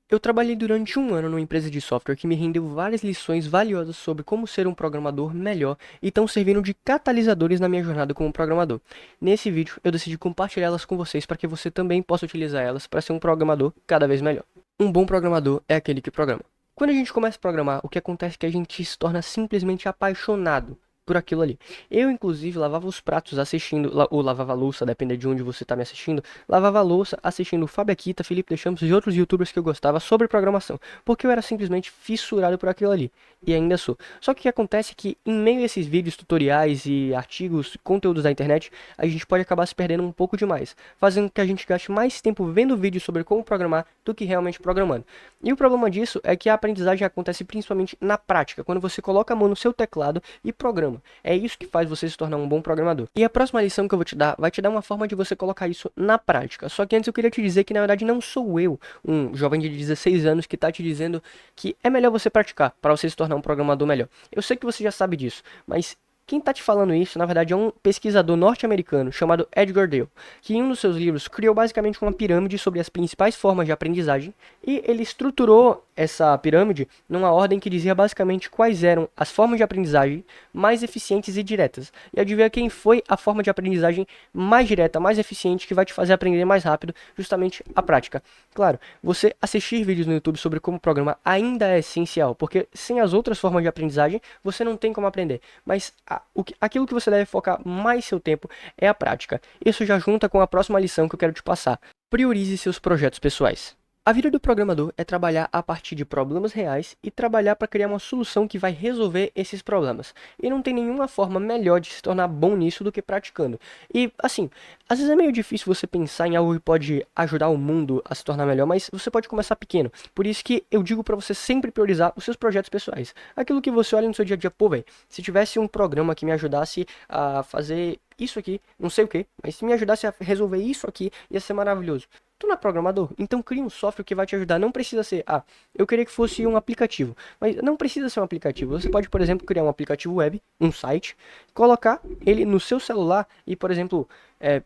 Eu trabalhei durante um ano numa empresa de software que me rendeu várias lições valiosas sobre como ser um programador melhor e estão servindo de catalisadores na minha jornada como programador. Nesse vídeo, eu decidi compartilhá-las com vocês para que você também possa utilizar elas para ser um programador cada vez melhor. Um bom programador é aquele que programa. Quando a gente começa a programar, o que acontece é que a gente se torna simplesmente apaixonado por aquilo ali. Eu, inclusive, lavava os pratos assistindo, ou lavava a louça, depende de onde você está me assistindo, lavava a louça assistindo o Fábio Akita, Felipe Deschamps e outros youtubers que eu gostava sobre programação, porque eu era simplesmente fissurado por aquilo ali, e ainda sou. Só que o que acontece é que, em meio a esses vídeos, tutoriais e artigos, conteúdos da internet, a gente pode acabar se perdendo um pouco demais, fazendo com que a gente gaste mais tempo vendo vídeos sobre como programar do que realmente programando. E o problema disso é que a aprendizagem acontece principalmente na prática, quando você coloca a mão no seu teclado e programa. É isso que faz você se tornar um bom programador. E a próxima lição que eu vou te dar vai te dar uma forma de você colocar isso na prática. Só que antes eu queria te dizer que na verdade não sou eu, um jovem de 16 anos, que está te dizendo que é melhor você praticar para você se tornar um programador melhor. Eu sei que você já sabe disso, mas quem está te falando isso, na verdade, é um pesquisador norte-americano chamado Edgar Dale, que em um dos seus livros criou basicamente uma pirâmide sobre as principais formas de aprendizagem e ele estruturou essa pirâmide numa ordem que dizia basicamente quais eram as formas de aprendizagem mais eficientes e diretas. E adivinha quem foi a forma de aprendizagem mais direta, mais eficiente, que vai te fazer aprender mais rápido, justamente a prática. Claro, você assistir vídeos no YouTube sobre como programar ainda é essencial, porque sem as outras formas de aprendizagem, você não tem como aprender. Mas aquilo que você deve focar mais seu tempo é a prática. Isso já junta com a próxima lição que eu quero te passar. Priorize seus projetos pessoais. A vida do programador é trabalhar a partir de problemas reais e trabalhar para criar uma solução que vai resolver esses problemas. E não tem nenhuma forma melhor de se tornar bom nisso do que praticando. E, assim, às vezes é meio difícil você pensar em algo que pode ajudar o mundo a se tornar melhor, mas você pode começar pequeno. Por isso que eu digo para você sempre priorizar os seus projetos pessoais. Aquilo que você olha no seu dia a dia, pô, velho, se tivesse um programa que me ajudasse a fazer isso aqui, não sei o que, mas se me ajudasse a resolver isso aqui, ia ser maravilhoso. Tu não é programador? Então cria um software que vai te ajudar. Não precisa ser, eu queria que fosse um aplicativo. Mas não precisa ser um aplicativo. Você pode, por exemplo, criar um aplicativo web, um site, colocar ele no seu celular e, por exemplo,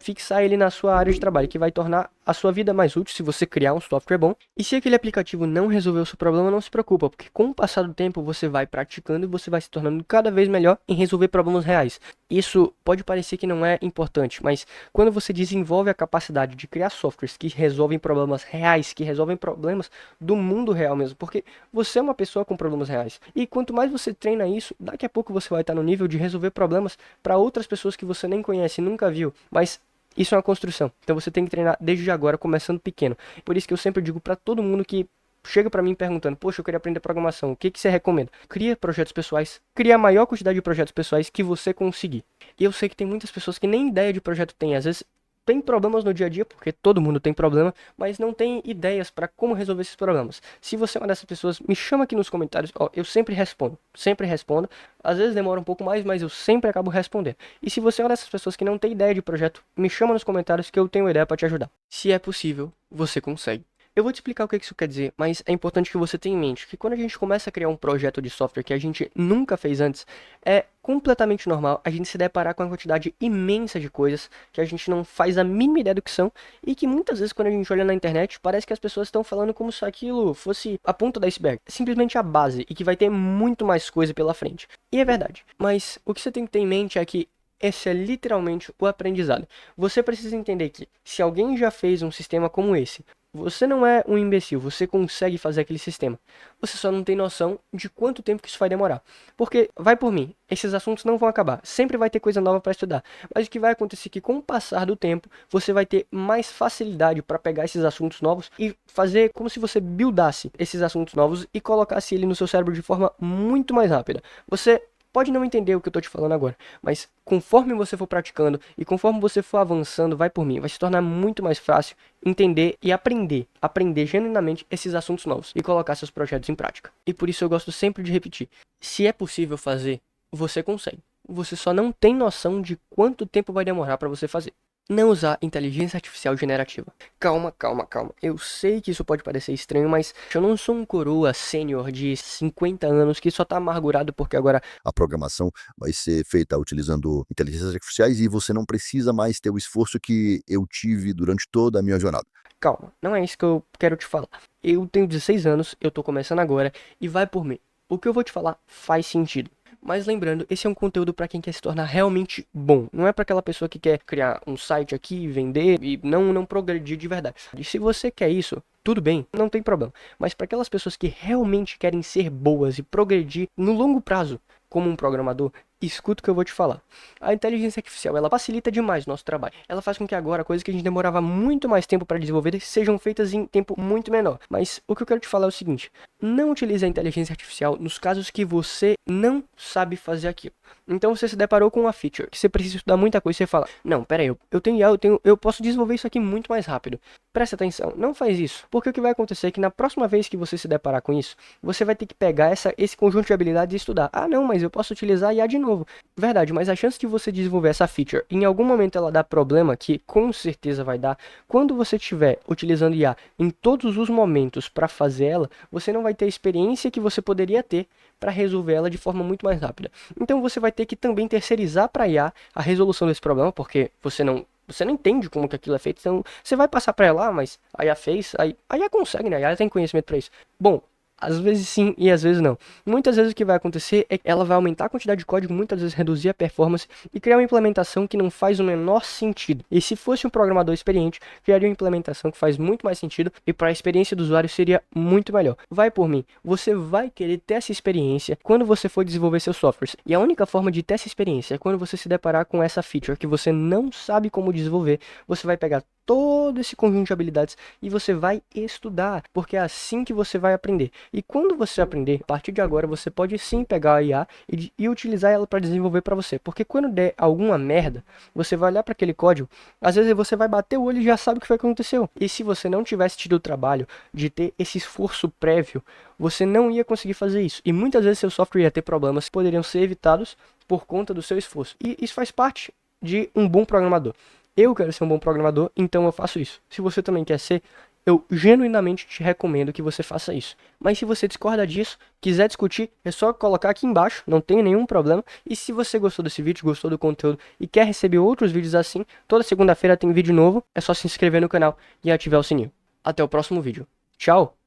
fixar ele na sua área de trabalho, que vai tornar a sua vida mais útil se você criar um software bom. E se aquele aplicativo não resolver o seu problema, não se preocupa, porque com o passar do tempo você vai praticando e você vai se tornando cada vez melhor em resolver problemas reais. Isso pode parecer que não é importante, mas quando você desenvolve a capacidade de criar softwares que resolvem problemas reais, que resolvem problemas do mundo real mesmo, porque você é uma pessoa com problemas reais. E quanto mais você treina isso, daqui a pouco você vai estar no nível de resolver problemas para outras pessoas que você nem conhece, nunca viu, mas isso é uma construção. Então você tem que treinar desde agora, começando pequeno. Por isso que eu sempre digo para todo mundo que chega para mim perguntando, poxa, eu queria aprender programação, o que você recomenda? Cria projetos pessoais, cria a maior quantidade de projetos pessoais que você conseguir. E eu sei que tem muitas pessoas que nem ideia de projeto têm, às vezes tem problemas no dia a dia, porque todo mundo tem problema, mas não tem ideias para como resolver esses problemas. Se você é uma dessas pessoas, me chama aqui nos comentários, ó, eu sempre respondo, sempre respondo. Às vezes demora um pouco mais, mas eu sempre acabo respondendo. E se você é uma dessas pessoas que não tem ideia de projeto, me chama nos comentários que eu tenho ideia para te ajudar. Se é possível, você consegue. Eu vou te explicar o que isso quer dizer, mas é importante que você tenha em mente que quando a gente começa a criar um projeto de software que a gente nunca fez antes, é completamente normal a gente se deparar com uma quantidade imensa de coisas que a gente não faz a mínima ideia do que são e que muitas vezes quando a gente olha na internet parece que as pessoas estão falando como se aquilo fosse a ponta do iceberg, simplesmente a base e que vai ter muito mais coisa pela frente. E é verdade, mas o que você tem que ter em mente é que esse é literalmente o aprendizado. Você precisa entender que se alguém já fez um sistema como esse, você não é um imbecil, você consegue fazer aquele sistema. Você só não tem noção de quanto tempo que isso vai demorar. Porque, vai por mim, esses assuntos não vão acabar. Sempre vai ter coisa nova para estudar. Mas o que vai acontecer é que com o passar do tempo, você vai ter mais facilidade para pegar esses assuntos novos e fazer como se você buildasse esses assuntos novos e colocasse ele no seu cérebro de forma muito mais rápida. Você pode não entender o que eu tô te falando agora, mas conforme você for praticando e conforme você for avançando, vai por mim, vai se tornar muito mais fácil entender e aprender genuinamente esses assuntos novos e colocar seus projetos em prática. E por isso eu gosto sempre de repetir, se é possível fazer, você consegue. Você só não tem noção de quanto tempo vai demorar para você fazer. Não usar inteligência artificial generativa. Calma, calma, calma. Eu sei que isso pode parecer estranho, mas eu não sou um coroa sênior de 50 anos que só tá amargurado porque agora A programação vai ser feita utilizando inteligências artificiais e você não precisa mais ter o esforço que eu tive durante toda a minha jornada. calma, não é isso que eu quero te falar. Eu tenho 16 anos, eu tô começando agora e vai por mim. O que eu vou te falar faz sentido. Mas lembrando, esse é um conteúdo para quem quer se tornar realmente bom. Não é para aquela pessoa que quer criar um site aqui, vender e não progredir de verdade. E se você quer isso, tudo bem, não tem problema. Mas para aquelas pessoas que realmente querem ser boas e progredir no longo prazo como um programador, escuta o que eu vou te falar. A inteligência artificial, ela facilita demais o nosso trabalho. Ela faz com que agora coisas que a gente demorava muito mais tempo para desenvolver sejam feitas em tempo muito menor. Mas o que eu quero te falar é o seguinte: não utilize a inteligência artificial nos casos que você não sabe fazer aquilo. Então você se deparou com uma feature que você precisa estudar muita coisa e você fala: não, pera aí, eu tenho IA, eu posso desenvolver isso aqui muito mais rápido. Presta atenção, não faz isso. Porque o que vai acontecer é que na próxima vez que você se deparar com isso, você vai ter que pegar esse conjunto de habilidades e estudar. Ah, não, mas eu posso utilizar IA de novo. Verdade, mas a chance de você desenvolver essa feature, em algum momento ela dá problema, que com certeza vai dar, quando você estiver utilizando IA em todos os momentos para fazer ela, você não vai ter a experiência que você poderia ter para resolver ela de forma muito mais rápida. Então você vai ter que também terceirizar para a IA a resolução desse problema, porque você não entende como que aquilo é feito, então você vai passar para ela, mas a IA fez, a IA consegue, né? A IA tem conhecimento para isso. Bom, às vezes sim e às vezes não. Muitas vezes o que vai acontecer é que ela vai aumentar a quantidade de código, muitas vezes reduzir a performance e criar uma implementação que não faz o menor sentido. E se fosse um programador experiente, criaria uma implementação que faz muito mais sentido e para a experiência do usuário seria muito melhor. Vai por mim, você vai querer ter essa experiência quando você for desenvolver seus softwares. E a única forma de ter essa experiência é quando você se deparar com essa feature que você não sabe como desenvolver. Você vai pegar todo esse conjunto de habilidades e você vai estudar, porque é assim que você vai aprender. E quando você aprender, a partir de agora, você pode sim pegar a IA e utilizar ela para desenvolver para você. Porque quando der alguma merda, você vai olhar para aquele código, às vezes você vai bater o olho e já sabe o que foi que aconteceu. E se você não tivesse tido o trabalho de ter esse esforço prévio, você não ia conseguir fazer isso. E muitas vezes seu software ia ter problemas que poderiam ser evitados por conta do seu esforço. E isso faz parte de um bom programador. Eu quero ser um bom programador, então eu faço isso. Se você também quer ser, eu genuinamente te recomendo que você faça isso. Mas se você discorda disso, quiser discutir, é só colocar aqui embaixo, não tem nenhum problema. E se você gostou desse vídeo, gostou do conteúdo e quer receber outros vídeos assim, toda segunda-feira tem vídeo novo, é só se inscrever no canal e ativar o sininho. Até o próximo vídeo. Tchau!